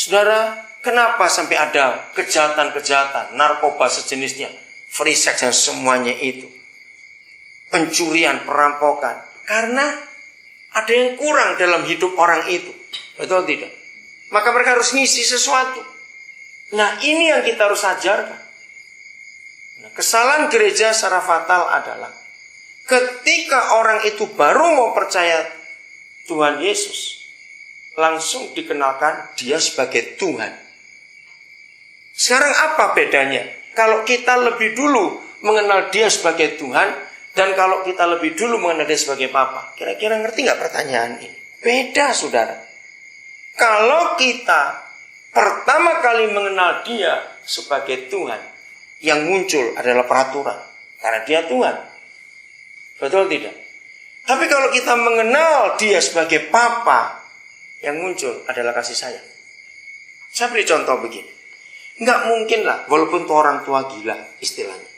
Saudara, kenapa sampai ada kejahatan-kejahatan, narkoba sejenisnya, free sex dan semuanya itu, pencurian, perampokan? Karena ada yang kurang dalam hidup orang itu. Betul tidak? Maka mereka harus ngisi sesuatu. Nah, ini yang kita harus ajarkan. Nah, kesalahan gereja secara fatal adalah ketika orang itu baru mau percaya Tuhan Yesus, langsung dikenalkan dia sebagai Tuhan. Sekarang apa bedanya? Kalau kita lebih dulu mengenal dia sebagai Tuhan, dan kalau kita lebih dulu mengenal dia sebagai Papa. Kira-kira ngerti gak pertanyaan ini? Beda, saudara. Kalau kita pertama kali mengenal dia sebagai Tuhan, yang muncul adalah peraturan. Karena dia Tuhan. Betul tidak? Tapi kalau kita mengenal dia sebagai Papa, yang muncul adalah kasih sayang. Saya beri contoh begini. Nggak mungkin lah, walaupun tuh orang tua gila istilahnya.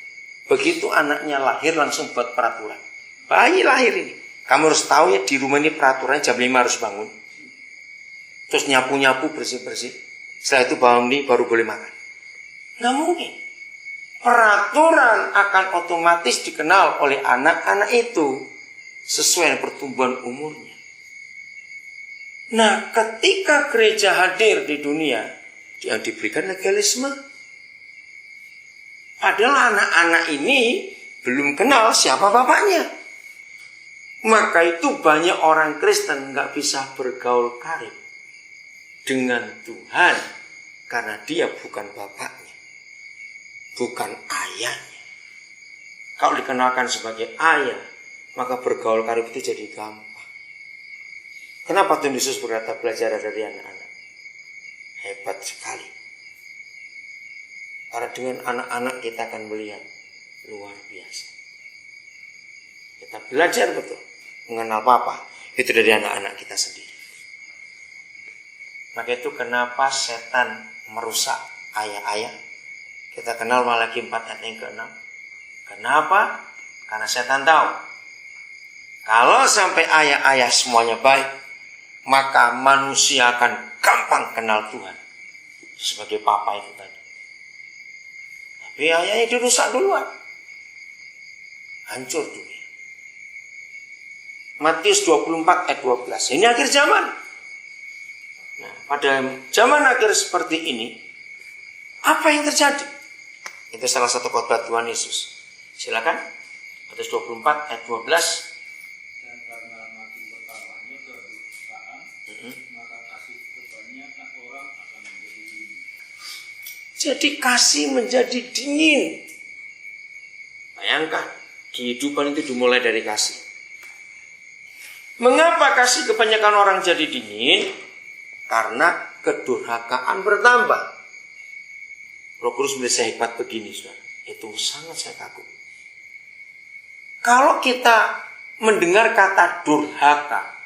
Begitu anaknya lahir langsung buat peraturan. Bayi lahir ini. Kamu harus tahu ya, di rumah ini peraturannya jam 5 harus bangun. Terus nyapu-nyapu, bersih-bersih. Setelah itu bangun nih baru boleh makan. Nggak mungkin. Peraturan akan otomatis dikenal oleh anak-anak itu sesuai dengan pertumbuhan umurnya. Nah, ketika gereja hadir di dunia, yang diberikan legalisme. Adalah anak-anak ini belum kenal siapa bapaknya. Maka itu banyak orang Kristen nggak bisa bergaul karib dengan Tuhan karena dia bukan bapaknya, bukan ayahnya. Kalau dikenalkan sebagai ayah, maka bergaul karib itu jadi gampang. Kenapa Tuhan Yesus berkata belajar dari anak-anak? Hebat sekali. Karena dengan anak-anak kita akan melihat luar biasa. Kita belajar betul mengenal Papa. Itu dari anak-anak kita sendiri. Maka itu kenapa setan merusak ayah-ayah. Kita kenal Malaki 4 ayat yang ke-6. Kenapa? Karena setan tahu. Kalau sampai ayah-ayah semuanya baik, maka manusia akan gampang kenal Tuhan. Sebagai Papa itu tadi. Tapi ayahnya dirusak duluan. Hancur dunia. Matius 24 ayat 12. Ini akhir zaman. Nah, pada zaman akhir seperti ini, apa yang terjadi? Itu salah satu khotbah Tuhan Yesus. Silakan. Matius 24 ayat 12. Dan karena makin bertambahnya kedustaan, maka kasih kebanyakan orang akan menjadi dingin. Jadi kasih menjadi dingin. Bayangkan, kehidupan itu dimulai dari kasih. Mengapa kasih kebanyakan orang jadi dingin? Karena kedurhakaan bertambah. Roh Kudus bisa hebat begini, saudara. Itu sangat saya kagum. Kalau kita mendengar kata durhaka,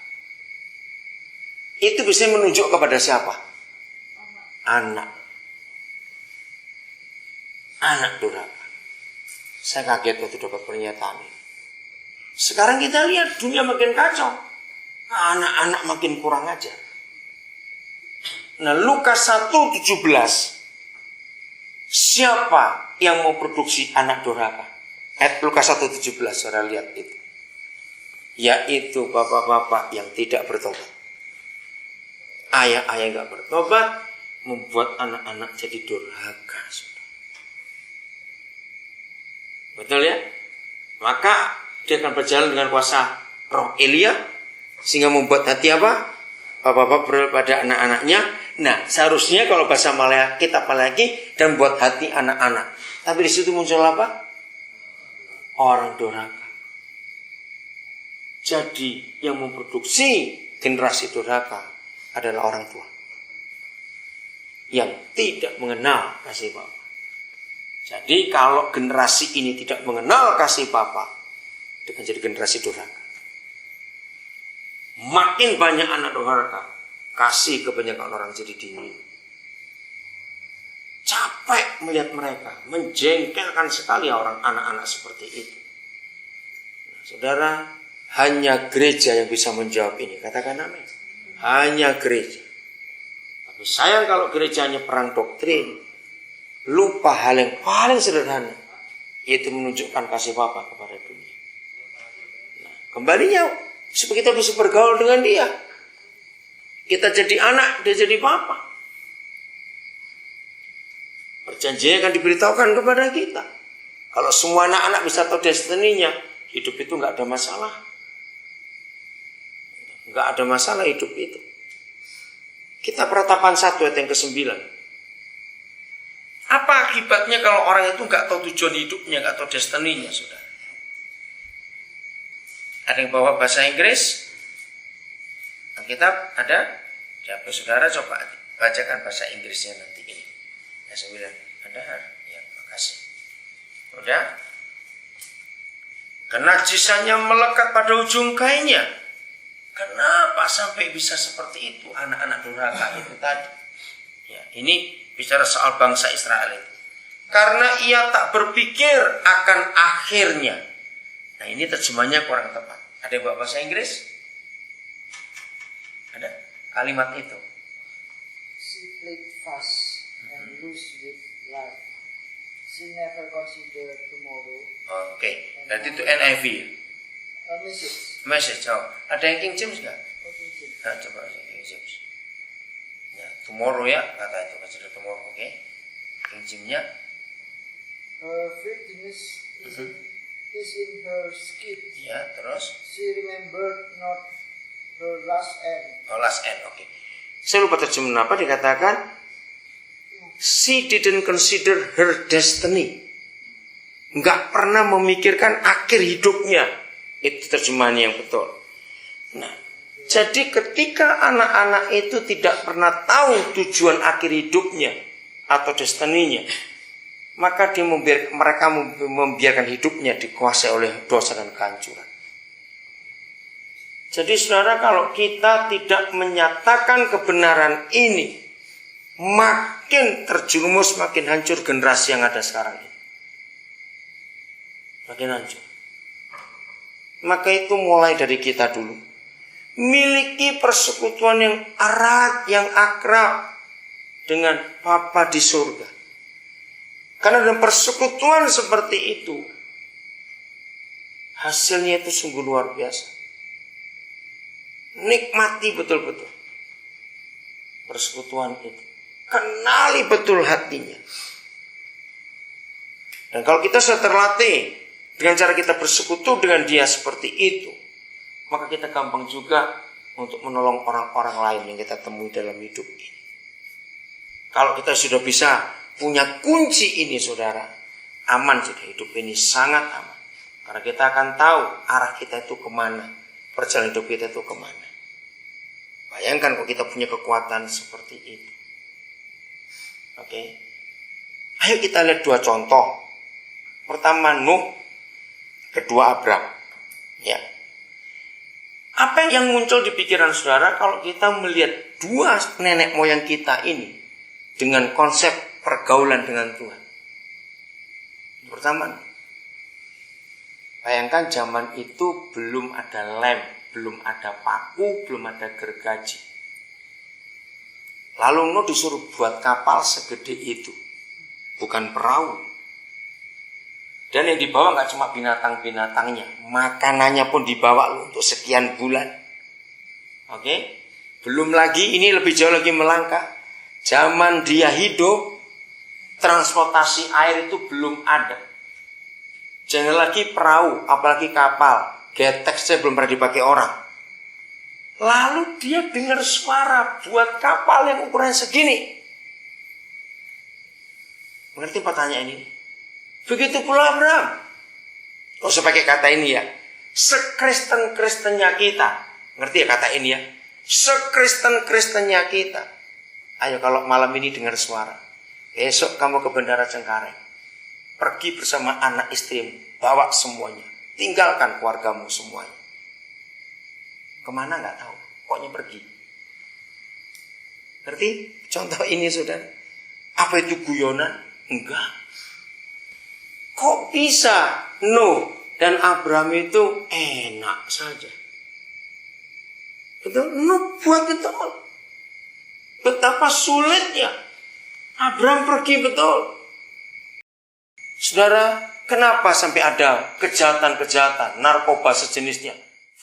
itu bisa menunjuk kepada siapa? Anak. Anak durhaka. Saya kaget waktu dapat pernyataan ini. Sekarang kita lihat dunia makin kacau. Anak-anak makin kurang ajar. Nah, Lukas 1:17. Siapa yang mau produksi anak durhaka? Lukas 1:17, saudara lihat itu. Yaitu bapak-bapak yang tidak bertobat. Ayah-ayah yang gak bertobat membuat anak-anak jadi durhaka. Betul ya? Maka dia akan berjalan dengan kuasa roh Elia, sehingga membuat hati apa? Bapak-bapak berubah pada anak-anaknya. Nah, seharusnya kalau bahasa Malaya kita apalagi dan buat hati anak-anak. Tapi di situ muncul apa? Orang durhaka. Jadi yang memproduksi generasi durhaka adalah orang tua yang tidak mengenal kasih Bapa. Jadi kalau generasi ini tidak mengenal kasih Bapa, itu akan jadi generasi durhaka. Makin banyak anak durhaka, kasih kebanyakan orang jadi dingin. Capek melihat mereka, menjengkelkan sekali orang anak-anak seperti itu. Nah, saudara, hanya gereja yang bisa menjawab ini. Katakan amin. Hanya gereja. Tapi Tapi sayang kalau gerejanya perang doktrin, lupa hal yang paling sederhana, yaitu menunjukkan kasih Bapa kepada dunia. Nah, kembalinya supaya kita bisa bergaul dengan dia. Kita jadi anak, dia jadi Bapa. Perjanjian akan diberitahukan kepada kita. Kalau semua anak-anak bisa tahu destininya, hidup itu nggak ada masalah. Nggak ada masalah hidup itu. Kita Peratapan 1 ayat yang ke-9. Apa akibatnya kalau orang itu nggak tahu tujuan hidupnya, nggak tahu destininya, saudara? Ada yang bawa bahasa Inggris? Alkitab ada? Siapa saudara coba bacakan bahasa Inggrisnya nanti ini. Ya, 9. Ada? Ya, makasih. Udah? Kenajisannya melekat pada ujung kainnya. Kenapa sampai bisa seperti itu anak-anak durhaka itu tadi? Ya, ini bicara soal bangsa Israel itu. Karena ia tak berpikir akan akhirnya. Nah, ini terjemahnya kurang tepat. Ada yang bawa bahasa Inggris? Ada kalimat itu. She played fast and loose with life. She never considered tomorrow. Oke, berarti itu NIV. Message. Oh, ada yang King James nggak? Nah, coba King James. Ya, tomorrow ya, kata itu consider tomorrow, oke? King James-nya. Her filthiness is in her skin. Ya, terus. She remembered not her last end. Oh, last end, oke. Saya lupa terjemahan apa, dikatakan she didn't consider her destiny. Nggak pernah memikirkan akhir hidupnya. Itu terjemahan yang betul. Nah, jadi ketika anak-anak itu tidak pernah tahu tujuan akhir hidupnya atau destininya, maka mereka membiarkan hidupnya dikuasai oleh dosa dan kehancuran. Jadi saudara, kalau kita tidak menyatakan kebenaran ini, makin terjerumus, makin hancur generasi yang ada sekarang ini. Makin hancur. Maka itu mulai dari kita dulu. Miliki persekutuan yang erat, yang akrab dengan Bapa di surga. Karena dalam persekutuan seperti itu, hasilnya itu sungguh luar biasa. Nikmati betul-betul persekutuan itu. Kenali betul hatinya. Dan kalau kita sudah terlatih dengan cara kita bersekutu dengan dia seperti itu, maka kita gampang juga untuk menolong orang-orang lain yang kita temui dalam hidup ini. Kalau kita sudah bisa punya kunci ini, saudara, aman sudah hidup ini, sangat aman. Karena kita akan tahu arah kita itu kemana, perjalanan hidup kita itu kemana. Bayangkan kalau kita punya kekuatan seperti itu. Oke. Ayo kita lihat dua contoh. Pertama Nuh, kedua Abraham. Ya. Apa yang muncul di pikiran saudara kalau kita melihat dua nenek moyang kita ini dengan konsep pergaulan dengan Tuhan? Pertama, bayangkan zaman itu belum ada lem, belum ada paku, belum ada gergaji. Lalu Nuh disuruh buat kapal segede itu, bukan perahu. Dan yang dibawa nggak cuma binatang-binatangnya, makanannya pun dibawa untuk sekian bulan. Oke? Belum lagi, ini lebih jauh lagi melangkah. Zaman dia hidup, transportasi air itu belum ada. Jangan lagi perahu, apalagi kapal. Getek saya belum pernah dipakai orang. Lalu dia dengar suara buat kapal yang ukurannya segini. Mengerti pertanyaan ini? Begitu pula Abraham. Kok usah pakai kata ini ya. Sekristen-kristennya kita. Ngerti ya kata ini ya? Sekristen-kristennya kita. Ayo kalau malam ini dengar suara. Besok kamu ke Bendara Cengkareng. Pergi bersama anak istrimu. Bawa semuanya. Tinggalkan keluargamu semuanya. Kemana nggak tahu. Pokoknya pergi. Ngerti? Contoh ini saudara. Apa itu guyonan? Enggak. Kok bisa Nuh dan Abraham itu enak saja? Betul? Nuh buat betul. Betapa sulitnya Abraham pergi betul. Saudara, kenapa sampai ada kejahatan-kejahatan, narkoba sejenisnya?